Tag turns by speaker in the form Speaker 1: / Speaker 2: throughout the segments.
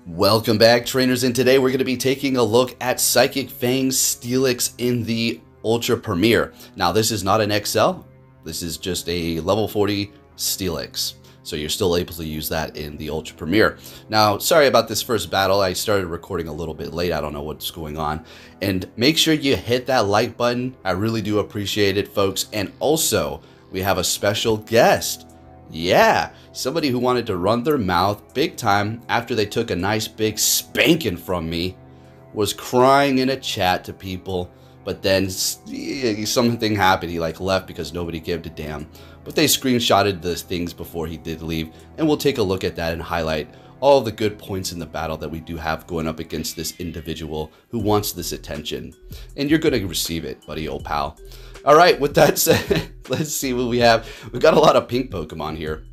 Speaker 1: Welcome back, trainers, and today we're going to be taking a look at Psychic Fangs Steelix in the Ultra Premier. Now, this is not an XL, this is just a level 40 Steelix, so you're still able to use that in the Ultra Premier. Now, sorry about this first battle, I started recording a little bit late, I don't know what's going on. And make sure you hit that like button, I really do appreciate it, folks. And also, we have a special guest. Yeah, somebody who wanted to run their mouth big time after they took a nice big spanking from me, was crying in a chat to people, but then something happened. He left because nobody gave a damn. But they screenshotted the things before he did leave, and we'll take a look at that and highlight all the good points in the battle that we do have going up against this individual who wants this attention. And you're going to receive it, buddy, old pal. All right, with that said, let's see what we have. We've got a lot of pink Pokemon here.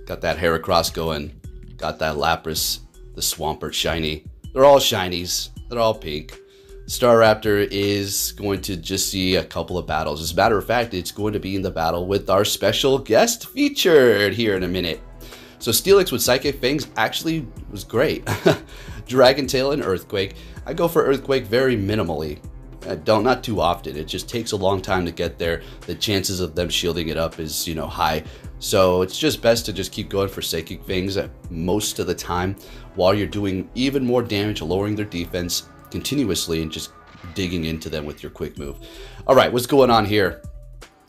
Speaker 1: Got that Heracross going. Got that Lapras, the Swampert shiny. They're all shinies. They're all pink. Staraptor is going to just see a couple of battles. As a matter of fact, it's going to be in the battle with our special guest featured here in a minute. So Steelix with Psychic Fangs actually was great. Dragon Tail and Earthquake. I go for Earthquake very minimally. Not too often. It just takes a long time to get there. The chances of them shielding it up is, high. So it's just best to just keep going for Psychic Fangs most of the time while you're doing even more damage, lowering their defense continuously and just digging into them with your quick move. All right, what's going on here?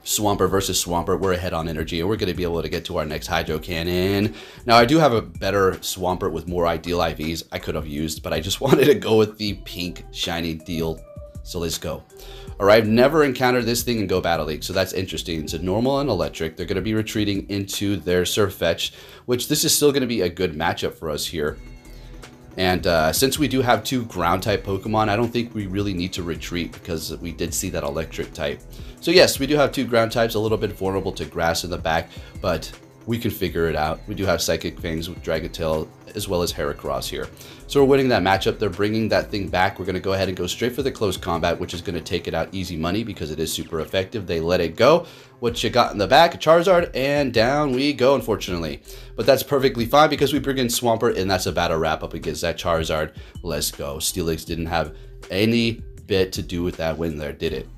Speaker 1: Swampert versus Swampert. We're ahead on energy, and we're going to be able to get to our next Hydro Cannon. Now, I do have a better Swampert with more ideal IVs I could have used, but I just wanted to go with the pink shiny deal. So let's go. All right, I've never encountered this thing in Go Battle League, so that's interesting. It's a normal and electric. They're going to be retreating into their Surf Fetch, which this is still going to be a good matchup for us here. And since we do have two ground type Pokemon, I don't think we really need to retreat because we did see that electric type. So yes, we do have two ground types, a little bit vulnerable to grass in the back, but we can figure it out. We do have Psychic Fangs with Dragon Tail as well as Heracross here. So we're winning that matchup. They're bringing that thing back. We're going to go ahead and go straight for the close combat, which is going to take it out easy money because it is super effective. They let it go. What you got in the back? A Charizard, and down we go, unfortunately. But that's perfectly fine because we bring in Swampert, and that's a battle wrap up against that Charizard. Let's go. Steelix didn't have any bit to do with that win there, did it?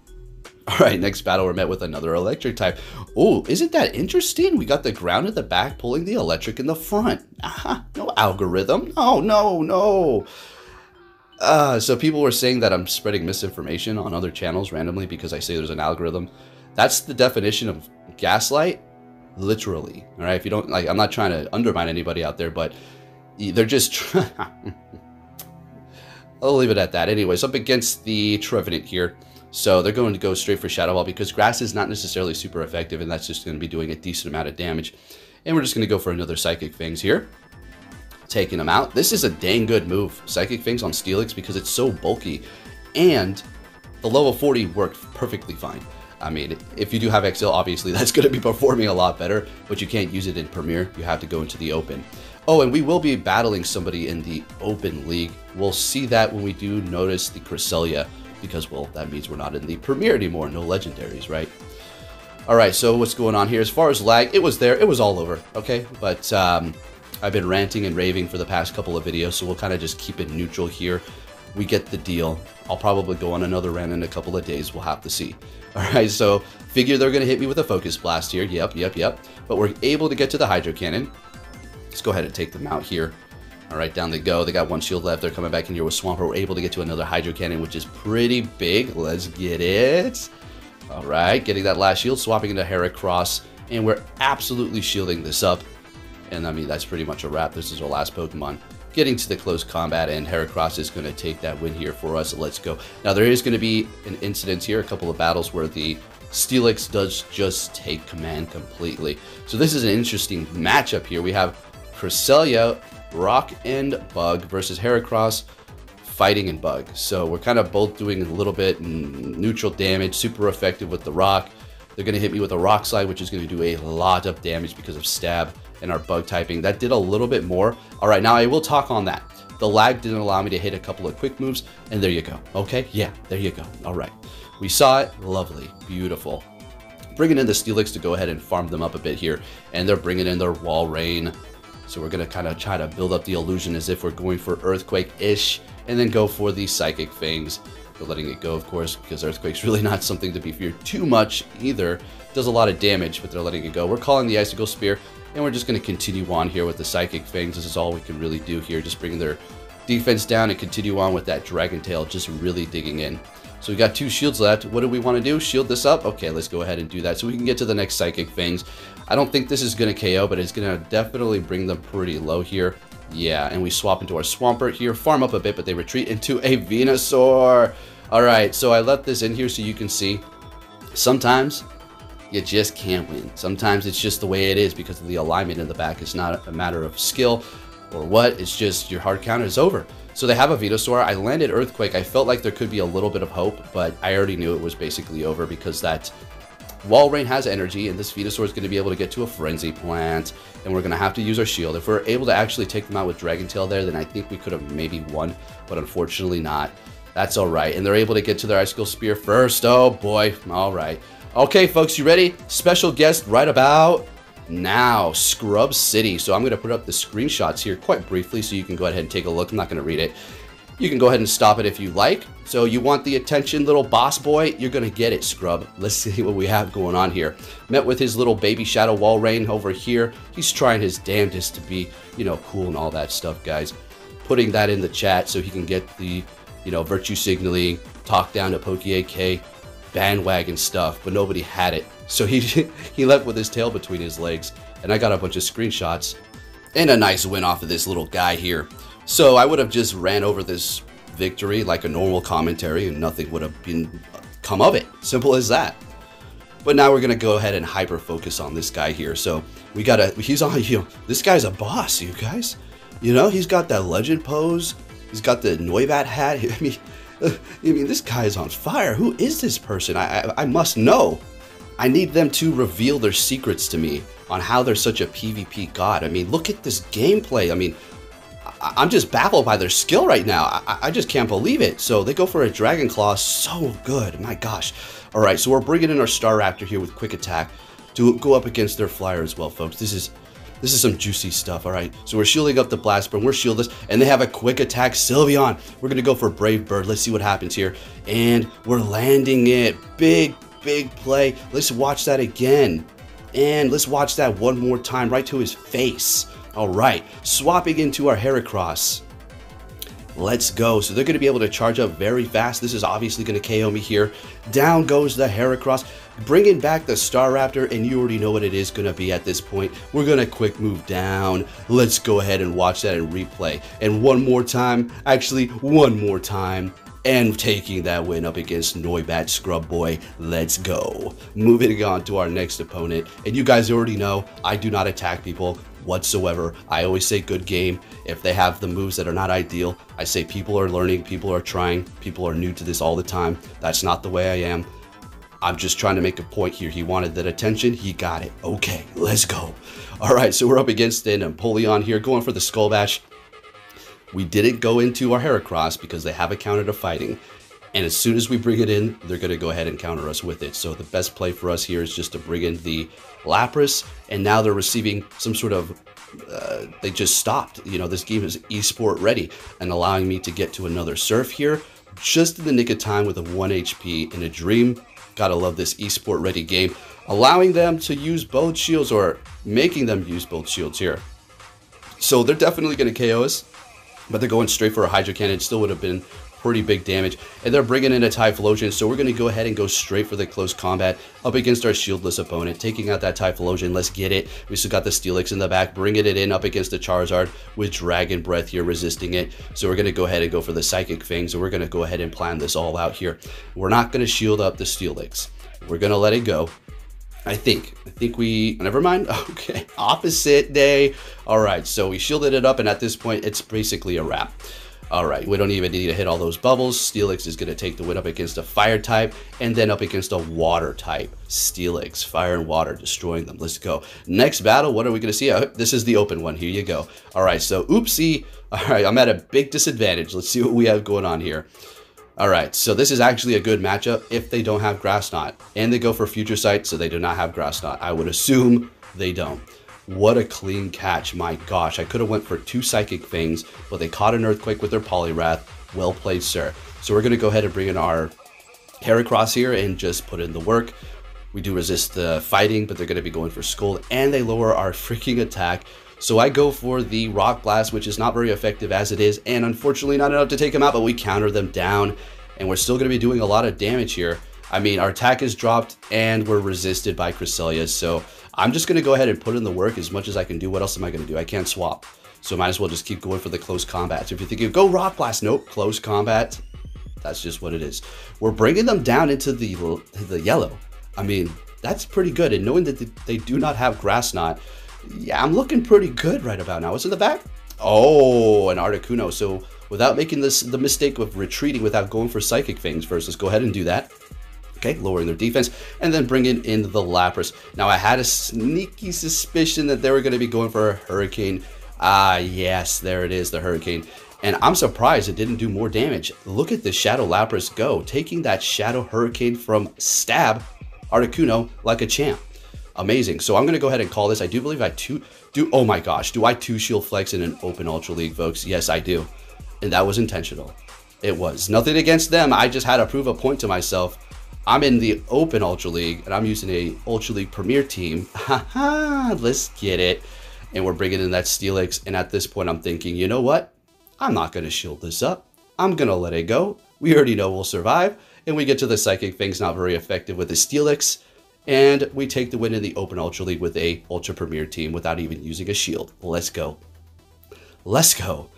Speaker 1: All right, next battle, we're met with another electric type. Oh, isn't that interesting? We got the ground at the back pulling the electric in the front. No algorithm. No. So people were saying that I'm spreading misinformation on other channels randomly because I say there's an algorithm. That's the definition of gaslight, literally. All right, if you don't like, I'm not trying to undermine anybody out there, but they're just I'll leave it at that. Anyways, up against the Trevenant here. So they're going to go straight for Shadow Ball because grass is not necessarily super effective, and that's just going to be doing a decent amount of damage. And we're just going to go for another Psychic Fangs here. Taking them out. This is a dang good move, Psychic Fangs on Steelix, because it's so bulky. And the level 40 worked perfectly fine. I mean, if you do have XL, obviously that's going to be performing a lot better, but you can't use it in Premier. You have to go into the Open. Oh, and we will be battling somebody in the Open League. We'll see that when we do notice the Cresselia, because, well, that means we're not in the Premier anymore. No legendaries, right? All right, so what's going on here? As far as lag, it was there. It was all over, okay? But I've been ranting and raving for the past couple of videos, so we'll kind of just keep it neutral here. We get the deal. I'll probably go on another rant in a couple of days. We'll have to see. All right, so figure they're going to hit me with a Focus Blast here. Yep. But we're able to get to the Hydro Cannon. Let's go ahead and take them out here. All right, down they go. They got one shield left. They're coming back in here with Swampert. We're able to get to another Hydro Cannon, which is pretty big. Let's get it. All right, getting that last shield, swapping into Heracross, and we're absolutely shielding this up. And I mean, that's pretty much a wrap. This is our last Pokemon. Getting to the close combat, and Heracross is going to take that win here for us. Let's go. Now, there is going to be an incident here, a couple of battles where the Steelix does just take command completely. So this is an interesting matchup here. We have Cresselia, Rock and Bug versus Heracross, Fighting and Bug. So we're kind of both doing a little bit neutral damage, super effective with the Rock. They're going to hit me with a Rock Slide, which is going to do a lot of damage because of Stab and our Bug typing. That did a little bit more. All right, now I will talk on that. The lag didn't allow me to hit a couple of quick moves, and there you go. Okay, yeah, there you go. All right, we saw it. Lovely, beautiful. Bringing in the Steelix to go ahead and farm them up a bit here, and they're bringing in their Wall Rain. So we're going to kind of try to build up the illusion as if we're going for Earthquake-ish, and then go for the Psychic Fangs. They're letting it go, of course, because Earthquake's really not something to be feared too much either. Does a lot of damage, but they're letting it go. We're calling the Icicle Spear, and we're just going to continue on here with the Psychic Fangs. This is all we can really do here, just bring their defense down and continue on with that Dragon Tail, just really digging in. So we got 2 shields left. What do we want to do? Shield this up? Okay, let's go ahead and do that so we can get to the next Psychic Fangs. I don't think this is going to KO, but it's going to definitely bring them pretty low here. Yeah, and we swap into our Swampert here, farm up a bit, but they retreat into a Venusaur. Alright, so I left this in here so you can see. Sometimes you just can't win. Sometimes it's just the way it is because of the alignment in the back. It's not a matter of skill or what, it's just your hard counter is over. So they have a Venusaur. I landed Earthquake. I felt like there could be a little bit of hope, but I already knew it was basically over because that Wall Rain has energy, and this Venusaur is going to be able to get to a Frenzy Plant, and we're going to have to use our shield. If we're able to actually take them out with Dragon Tail there, then I think we could have maybe won, but unfortunately not. That's alright, and they're able to get to their Icicle Spear first. Oh boy, alright. Okay, folks, you ready? Special guest right about now, Scrub City. So I'm going to put up the screenshots here quite briefly so you can go ahead and take a look. I'm not going to read it. You can go ahead and stop it if you like. So you want the attention, little boss boy? You're going to get it, Scrub. Let's see what we have going on here. Met with his little baby Shadow Wall Rain over here. He's trying his damnedest to be, you know, cool and all that stuff, guys. Putting that in the chat so he can get the, you know, virtue signaling, talk down to Poke-AK, bandwagon stuff, but nobody had it. So he left with his tail between his legs, and I got a bunch of screenshots and a nice win off of this little guy here. So I would have just ran over this victory like a normal commentary and nothing would have come of it. Simple as that. But now we're going to go ahead and hyper focus on this guy here. So he's on, you know, this guy's a boss, you guys. You know, he's got that legend pose. He's got the Noibat hat. I mean, this guy is on fire. Who is this person? I must know. I need them to reveal their secrets to me on how they're such a PvP god. I mean, look at this gameplay. I mean, I'm just baffled by their skill right now. I just can't believe it. So they go for a Dragon Claw. So good. My gosh. All right, so we're bringing in our Staraptor here with Quick Attack to go up against their Flyer as well, folks. This is some juicy stuff, all right? So we're shielding up the Blast Burn, we're shieldless, and they have a Quick Attack Sylveon. We're gonna go for Brave Bird. Let's see what happens here. And we're landing it. Big play. Let's watch that again. And let's watch that one more time right to his face. All right, swapping into our Heracross. Let's go. So they're going to be able to charge up very fast. This is obviously going to KO me here. Down goes the Heracross, bringing back the Staraptor, and you already know what it is going to be at this point. We're going to quick move down. Let's go ahead and watch that and replay. And one more time, and taking that win up against Noibat Scrub Boy. Let's go. Moving on to our next opponent. And you guys already know, I do not attack people whatsoever. I always say good game. If they have the moves that are not ideal, I say people are learning, people are trying, people are new to this all the time. That's not the way I am. I'm just trying to make a point here. He wanted that attention, he got it. Okay, let's go. All right, so we're up against an Empoleon here, going for the Skull Bash. We didn't go into our Heracross because they have a counter to fighting. And as soon as we bring it in, they're going to go ahead and counter us with it. So the best play for us here is just to bring in the Lapras. And now they're receiving some sort of, they just stopped. You know, this game is esport ready and allowing me to get to another Surf here. Just in the nick of time with a 1 HP in a Dream. Gotta love this esport ready game. Allowing them to use both shields, or making them use both shields here. So they're definitely going to KO us. But they're going straight for a Hydro Cannon. Still would have been pretty big damage. And they're bringing in a Typhlosion, so we're going to go ahead and go straight for the close combat up against our shieldless opponent. Taking out that Typhlosion, let's get it. We still got the Steelix in the back, bringing it in up against the Charizard with Dragon Breath here, resisting it. So we're going to go ahead and go for the Psychic Fangs, and we're going to go ahead and plan this all out here. We're not going to shield up the Steelix. We're going to let it go. I think we, never mind. Okay, opposite day. All right, so we shielded it up, and at this point, it's basically a wrap. All right, we don't even need to hit all those bubbles. Steelix is going to take the win up against a Fire type, and then up against a Water type. Steelix, Fire and Water, destroying them. Let's go. Next battle, what are we going to see? This is the open one. Here you go. All right, so oopsie. All right, I'm at a big disadvantage. Let's see what we have going on here. All right, so this is actually a good matchup if they don't have Grass Knot. And they go for Future Sight, so they do not have Grass Knot. I would assume they don't. What a clean catch. My gosh, I could have went for 2 Psychic Fangs, but they caught an Earthquake with their Poliwrath. Well played, sir. So we're going to go ahead and bring in our Heracross here and just put in the work. We do resist the fighting, but they're going to be going for Scold, and they lower our freaking attack. So I go for the Rock Blast, which is not very effective as it is, and unfortunately not enough to take them out, but we counter them down, and we're still going to be doing a lot of damage here. I mean, our attack is dropped, and we're resisted by Cresselia, so I'm just going to go ahead and put in the work as much as I can do. What else am I going to do? I can't swap, so might as well just keep going for the close combat. So if you're thinking, go Rock Blast, nope, close combat, that's just what it is. We're bringing them down into the yellow. I mean, that's pretty good, and knowing that they do not have Grass Knot, yeah, I'm looking pretty good right about now. What's in the back? Oh, an Articuno. So without making the mistake of retreating without going for Psychic Fangs first, let's go ahead and do that. Okay, lowering their defense, and then bringing in the Lapras. Now, I had a sneaky suspicion that they were going to be going for a Hurricane. Ah, yes, there it is, the Hurricane. And I'm surprised it didn't do more damage. Look at the Shadow Lapras go, taking that Shadow Hurricane from Stab Articuno like a champ. Amazing. So I'm going to go ahead and call this. I do believe I oh my gosh, do I 2 Shield Flex in an open Ultra League, folks? Yes, I do. And that was intentional. It was. Nothing against them. I just had to prove a point to myself. I'm in the open Ultra League, and I'm using a Ultra League Premier team. Haha, let's get it. And we're bringing in that Steelix. And at this point, I'm thinking, you know what? I'm not going to shield this up. I'm going to let it go. We already know we'll survive. And we get to the Psychic Fangs, not very effective with the Steelix. And we take the win in the Open Ultra League with a Ultra Premier team without even using a shield. Let's go. Let's go.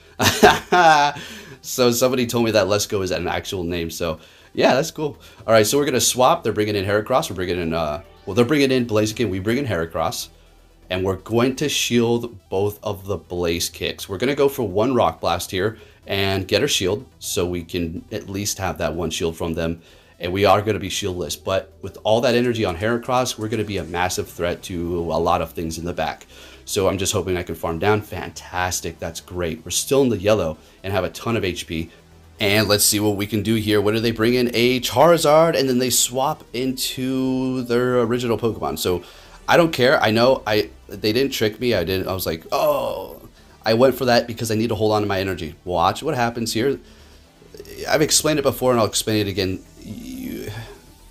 Speaker 1: So somebody told me that Let's Go is an actual name. So yeah, that's cool. All right, so we're going to swap. They're bringing in Heracross. We're bringing in, well, they're bringing in Blaziken. We bring in Heracross. And we're going to shield both of the Blaze Kicks. We're going to go for 1 Rock Blast here and get our shield so we can at least have that 1 shield from them. And we are going to be shieldless, but with all that energy on Heracross, we're going to be a massive threat to a lot of things in the back. So I'm just hoping I can farm down. Fantastic. That's great. We're still in the yellow and have a ton of HP. And let's see what we can do here. What do they bring in? A Charizard, and then they swap into their original Pokemon. So I don't care. I know they didn't trick me. I was like, oh, I went for that because I need to hold on to my energy. Watch what happens here. I've explained it before, and I'll explain it again.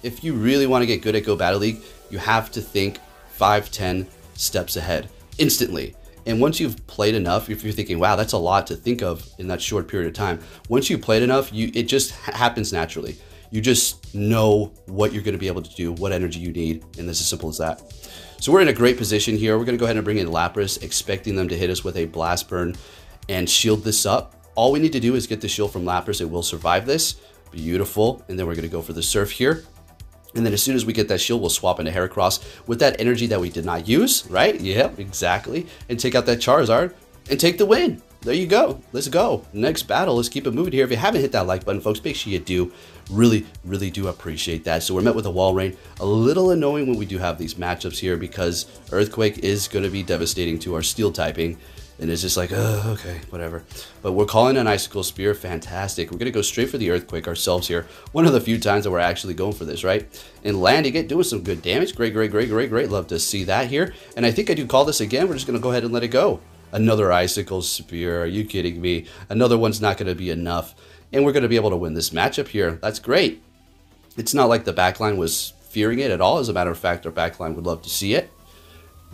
Speaker 1: If you really want to get good at Go Battle League, you have to think 5-10 steps ahead instantly. And once you've played enough, if you're thinking, wow, that's a lot to think of in that short period of time, once you've played enough, it just happens naturally. You just know what you're going to be able to do, what energy you need, and it's as simple as that. So we're in a great position here. We're going to go ahead and bring in Lapras, expecting them to hit us with a Blast Burn and shield this up. All we need to do is get the shield from Lapras. It will survive this. Beautiful. And then we're going to go for the Surf here. And then as soon as we get that shield, we'll swap into Heracross with that energy that we did not use, right? Yep, exactly. And take out that Charizard and take the win. There you go. Let's go. Next battle. Let's keep it moving here. If you haven't hit that like button, folks, make sure you do. Really, really do appreciate that. So we're met with a Wall Rain. A little annoying when we do have these matchups here because Earthquake is going to be devastating to our Steel typing. And it's just like, oh, okay, whatever. But we're calling an Icicle Spear. Fantastic. We're going to go straight for the Earthquake ourselves here. One of the few times that we're actually going for this, right? And landing it, doing some good damage. Great, great, great, great, great. Love to see that here. And I think I do call this again. We're just going to go ahead and let it go. Another Icicle Spear. Are you kidding me? Another one's not going to be enough. And we're going to be able to win this matchup here. That's great. It's not like the backline was fearing it at all. As a matter of fact, our backline would love to see it.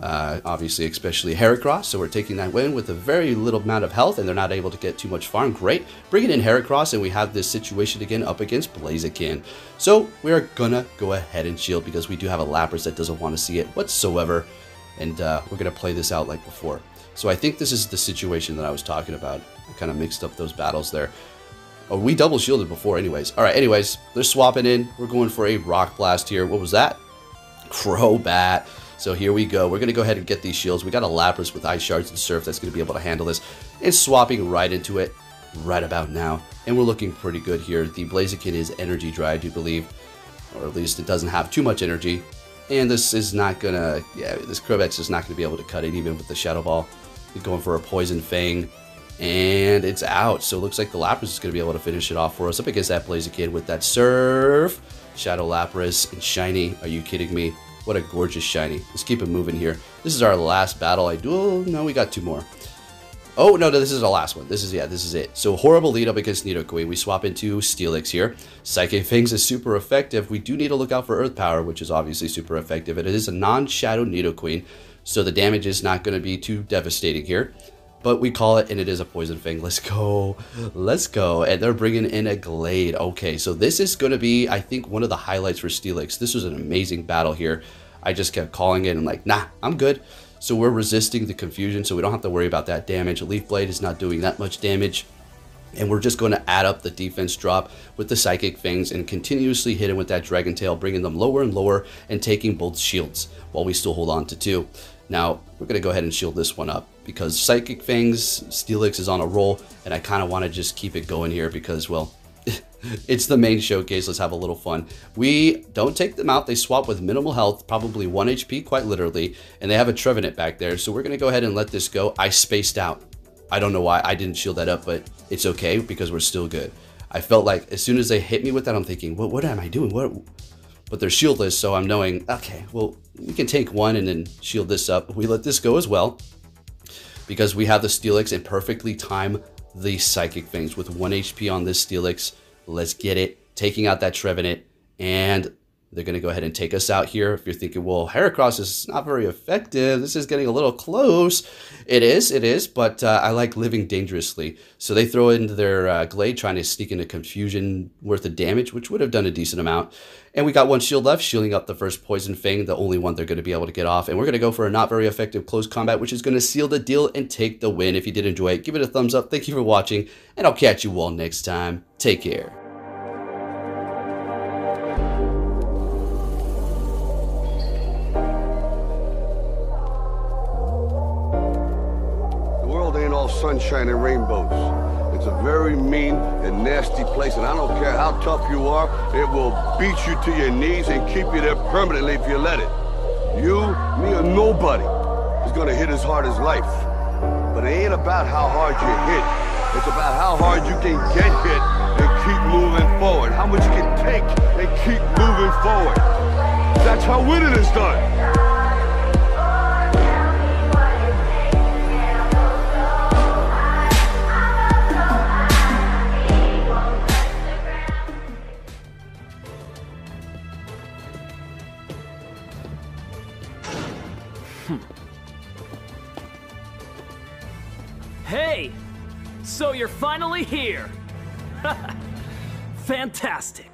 Speaker 1: Obviously, especially Heracross, so we're taking that win with a very little amount of health, and they're not able to get too much farm. Great. Bringing in Heracross, and we have this situation again up against Blaziken. So we're gonna go ahead and shield because we do have a Lapras that doesn't want to see it whatsoever, and we're gonna play this out like before. So I think this is the situation that I was talking about. I kind of mixed up those battles there. Oh, we double shielded before anyways. All right, anyways, they're swapping in. We're going for a Rock Blast here. What was that? Crobat. So here we go. We're going to go ahead and get these shields. We got a Lapras with Ice Shards and Surf that's going to be able to handle this. And swapping right into it right about now. And we're looking pretty good here. The Blaziken is energy dry, I do believe. Or at least it doesn't have too much energy. And this is not going to... Yeah, this Crobat's just not going to be able to cut it even with the Shadow Ball. We're going for a Poison Fang. And it's out. So it looks like the Lapras is going to be able to finish it off for us up against that Blaziken with that Surf. Shadow Lapras and Shiny. Are you kidding me? What a gorgeous shiny. Let's keep it moving here. This is our last battle. No, we got 2 more. Oh, no, this is our last one. This is it. So horrible lead up against Nidoqueen. We swap into Steelix here. Psychic Fangs is super effective. We do need to look out for Earth Power, which is obviously super effective. It is a non-shadow Nidoqueen, so the damage is not going to be too devastating here. But we call it, and it is a Poison Fang. Let's go. Let's go. And they're bringing in a Glade. Okay, so this is going to be, I think, one of the highlights for Steelix. This was an amazing battle here. I just kept calling it and like, nah, I'm good. So we're resisting the confusion, so we don't have to worry about that damage. Leaf Blade is not doing that much damage. And we're just going to add up the defense drop with the Psychic Fangs and continuously hit him with that Dragon Tail, bringing them lower and lower and taking both shields while we still hold on to 2. Now, we're going to go ahead and shield this one up because Psychic Fangs, Steelix is on a roll, and I kind of want to just keep it going here because, well, it's the main showcase. Let's have a little fun. We don't take them out. They swap with minimal health, probably 1 HP, quite literally, and they have a Trevenant back there, so we're going to go ahead and let this go. I spaced out. I don't know why I didn't shield that up, but it's okay because we're still good. I felt like as soon as they hit me with that, I'm thinking, what am I doing? But they're shieldless, so I'm knowing, okay, well, we can take 1 and then shield this up. We let this go as well because we have the Steelix and perfectly time the Psychic Fangs with 1 HP on this Steelix. Let's get it. Taking out that Trevenant, and they're going to go ahead and take us out here. If you're thinking, well, Heracross is not very effective, this is getting a little close. It is, but I like living dangerously. So they throw into their Glade, trying to sneak into Confusion worth of damage, which would have done a decent amount. And we got 1 shield left, shielding up the first Poison Fang, the only one they're going to be able to get off. And we're going to go for a not very effective close combat, which is going to seal the deal and take the win. If you did enjoy it, give it a thumbs up. Thank you for watching, and I'll catch you all next time. Take care.
Speaker 2: Sunshine and rainbows. It's a very mean and nasty place, and I don't care how tough you are, it will beat you to your knees and keep you there permanently if you let it. You, me, or nobody is gonna hit as hard as life. But it ain't about how hard you hit. It's about how hard you can get hit and keep moving forward. How much you can take and keep moving forward. That's how winning is done.
Speaker 3: Hey! So you're finally here! Fantastic!